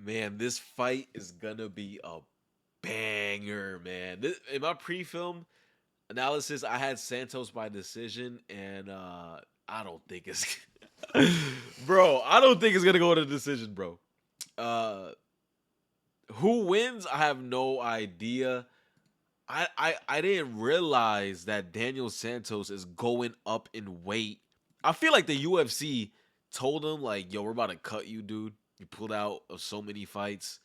Man, this fight is gonna be a banger, man. In my pre-film analysis, I had Santos by decision, and I don't think it's bro. I don't think it's gonna go to decision, bro. Uh, who wins? I have no idea. I didn't realize that Daniel Santos is going up in weight. I feel like the UFC told him like, "Yo, we're about to cut you, dude. You pulled out of so many fights.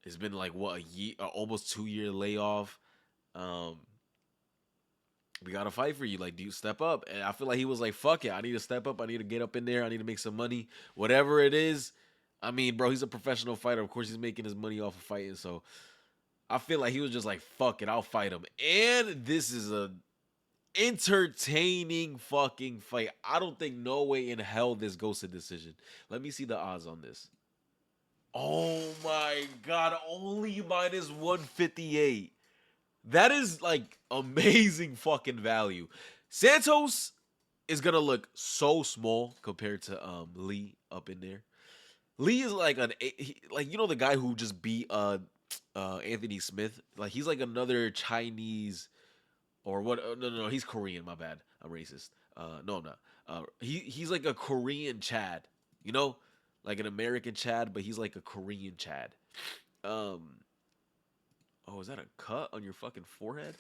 It's been like what a year, almost 2 year layoff. Um, we got to fight for you. Like, do you step up?" And I feel like he was like, "Fuck it, I need to step up. I need to get up in there. I need to make some money, whatever it is." I mean, bro, he's a professional fighter. Of course, he's making his money off of fighting. So I feel like he was just like, "Fuck it, I'll fight him." And this is a entertaining fucking fight. I don't think no way in hell this goes to decision. Let me see the odds on this. Oh my god, only minus 158. That is like amazing fucking value. Santos is gonna look so small compared to Lee up in there. Lee is like like the guy who just beat Anthony Smith. Like he's like another Chinese or what? No, he's Korean. My bad. I'm racist. No, I'm not. He's like a Korean Chad. You know, like an American Chad, but he's like a Korean Chad. Um. Oh, is that a cut on your fucking forehead?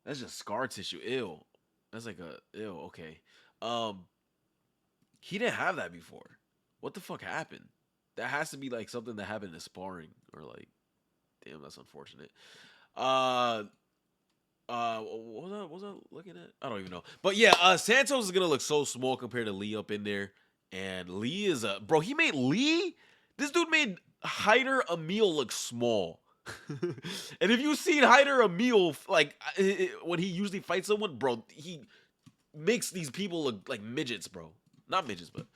That's just scar tissue. Ew. That's like a ew. Okay. Um. He didn't have that before. What the fuck happened? That has to be like something that happened in sparring or like. Damn, that's unfortunate. Uh. What was I looking at? I don't even know. But yeah, Santos is gonna look so small compared to Lee up in there. And Lee is a bro. He made Lee. This dude made Hyder Emil look small. And if you've seen Hyder Emil, like when he usually fights someone, bro, he makes these people look like midgets, bro. Not midgets, but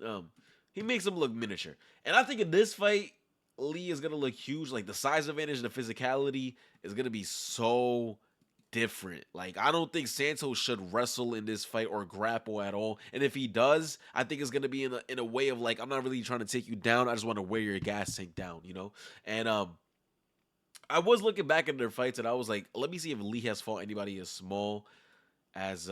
um, he makes them look miniature. And I think in this fight, Lee is gonna look huge. Like the size advantage, the physicality is gonna be so different. Like I don't think Santos should wrestle in this fight or grapple at all. And if he does, I think it's gonna be in a way of like I'm not really trying to take you down. I just want to wear your gas tank down, you know. And I was looking back at their fights and I was like, let me see if Lee has fought anybody as small as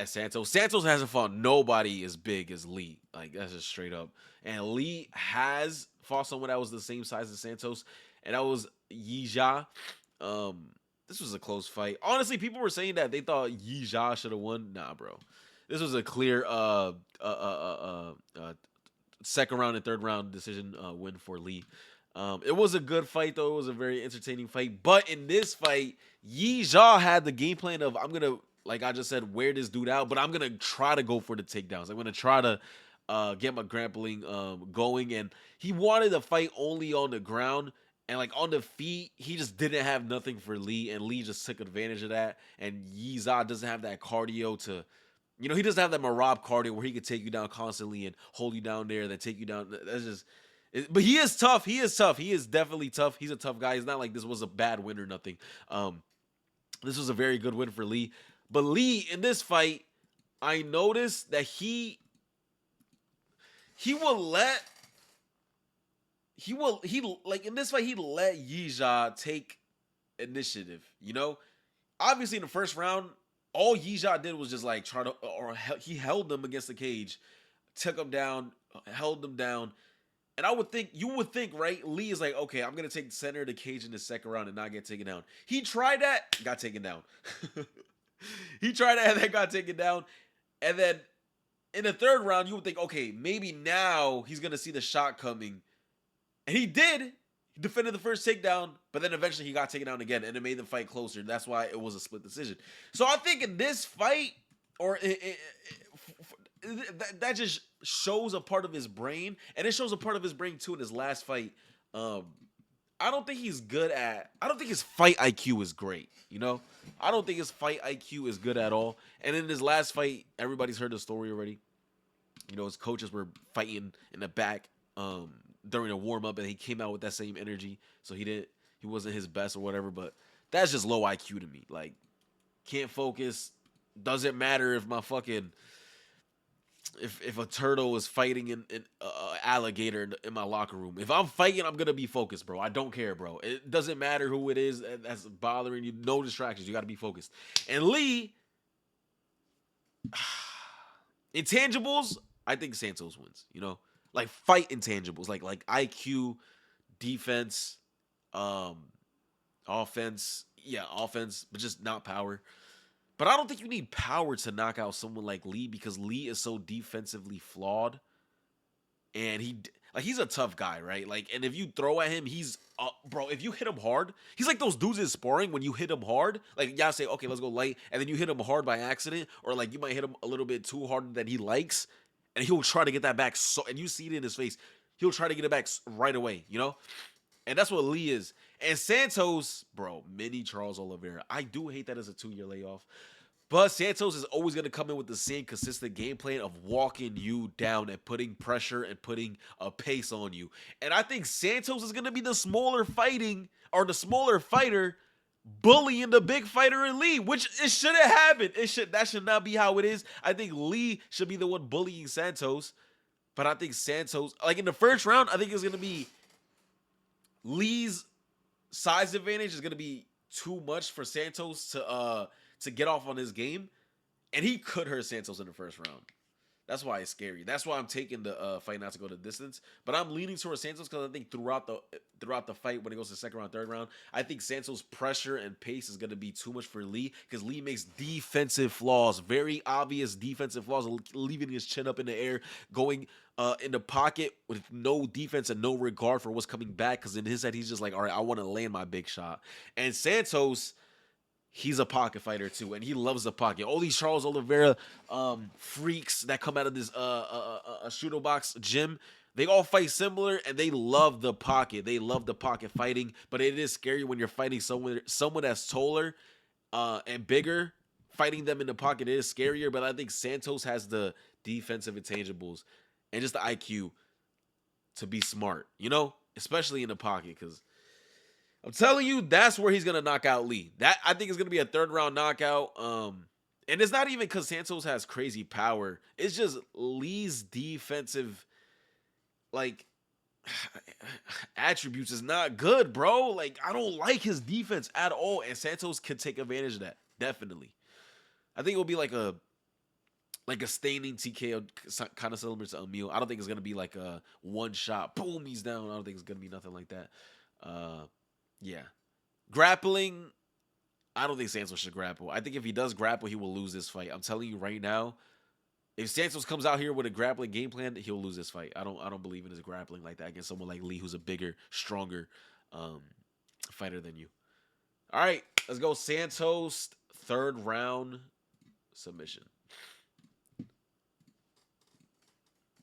Santos. Santos hasn't fought nobody as big as Lee. Like that's just straight up. And Lee has fought someone that was the same size as Santos, and that was Yija. Um, this was a close fight. Honestly, people were saying that they thought Yija should have won. Nah, bro. This was a clear second round and third round decision win for Lee. It was a good fight though. It was a very entertaining fight. But in this fight, Yi Jia had the game plan of I'm gonna, like I just said, wear this dude out, but I'm gonna try to go for the takedowns. I'm gonna try to get my grappling going. And he wanted to fight only on the ground. And like on the feet, he just didn't have nothing for Lee, and Lee just took advantage of that. And Yiza doesn't have that cardio to, he doesn't have that Marab cardio where he could take you down constantly and hold you down there, then take you down. That's just, but he is tough. He is tough. He is definitely tough. He's a tough guy. It's not like this was a bad win or nothing. This was a very good win for Lee. But Lee in this fight, I noticed that he will let he like in this fight he let Yija take initiative. Obviously in the first round, all Yija did was just like try to, or he held them against the cage, took them down, held them down. And you would think, right? Lee is like, okay, I'm gonna take the center of the cage in the second round and not get taken down. He tried that, got taken down. He tried that and then got taken down. And then in the third round, you would think, okay, maybe now he's gonna see the shot coming. And he did. He defended the first takedown, but then eventually he got taken down again, and it made the fight closer. That's why it was a split decision. So I think in this fight, or that just shows a part of his brain, and it shows a part of his brain too in his last fight. I don't think he's good at. I don't think his fight IQ is great. I don't think his fight IQ is good at all. And in his last fight, everybody's heard the story already. His coaches were fighting in the back during a warm up, and he came out with that same energy. So he wasn't his best or whatever. But that's just low IQ to me. Like, can't focus. Doesn't matter if my fucking if a turtle is fighting an alligator in my locker room. If I'm fighting, I'm gonna be focused, bro. I don't care, bro. It doesn't matter who it is that's bothering you. No distractions. You got to be focused. And Lee, intangibles, I think Santos wins. You know, like fight intangibles, like IQ, defense, um, offense. Yeah, offense, but just not power. But I don't think you need power to knock out someone like Lee because Lee is so defensively flawed, and he's a tough guy, right? Like, and if you throw at him, he's bro. If you hit him hard, he's like those dudes in sparring when you hit him hard, like y'all say, okay, let's go light, and then you hit him hard by accident, or like you might hit him a little bit too hard that he likes, and he'll try to get that back. So, and you see it in his face, he'll try to get it back right away, you know. And that's what Lee is. And Santos, bro, mini Charles Oliveira. I do hate that as a 2-year layoff. But Santos is always going to come in with the same consistent game plan of walking you down and putting pressure and putting a pace on you. And I think Santos is going to be the smaller fighter bullying the big fighter in Lee, which it shouldn't happen. That should not be how it is. I think Lee should be the one bullying Santos. But I think Santos, like in the first round, I think it's going to be Lee's size advantage is going to be too much for Santos to get off on his game, and he could hurt Santos in the first round. That's why it's scary. That's why I'm taking the fight not to go the distance. But I'm leaning towards Santos because I think throughout the fight, when it goes to second round, third round, I think Santos' pressure and pace is going to be too much for Lee because Lee makes defensive flaws, very obvious defensive flaws, leaving his chin up in the air, going in the pocket with no defense and no regard for what's coming back. Because in his head, he's just like, all right, I want to land my big shot. And Santos, he's a pocket fighter too, and he loves the pocket. All these Charles Oliveira freaks that come out of this shooter box gym, they all fight similar, and they love the pocket. They love the pocket fighting, but it is scary when you're fighting someone that's taller and bigger. Fighting them in the pocket is scarier, but I think Santos has the defensive intangibles and just the IQ to be smart, you know, especially in the pocket, because I'm telling you, that's where he's gonna knock out Lee. That I think is gonna be a third round knockout. And it's not even because Santos has crazy power. It's just Lee's defensive, like, attributes is not good, bro. Like, I don't like his defense at all, and Santos can take advantage of that. Definitely, I think it will be like a staining TKO, kind of similar to Emil. I don't think it's gonna be like a one shot, boom, he's down. I don't think it's gonna be nothing like that. Yeah. Grappling, I don't think Santos should grapple. I think if he does grapple, he will lose this fight. I'm telling you right now, if Santos comes out here with a grappling game plan, he'll lose this fight. I don't believe in his grappling like that against someone like Lee, who's a bigger, stronger fighter than you. All right, let's go Santos, third round submission.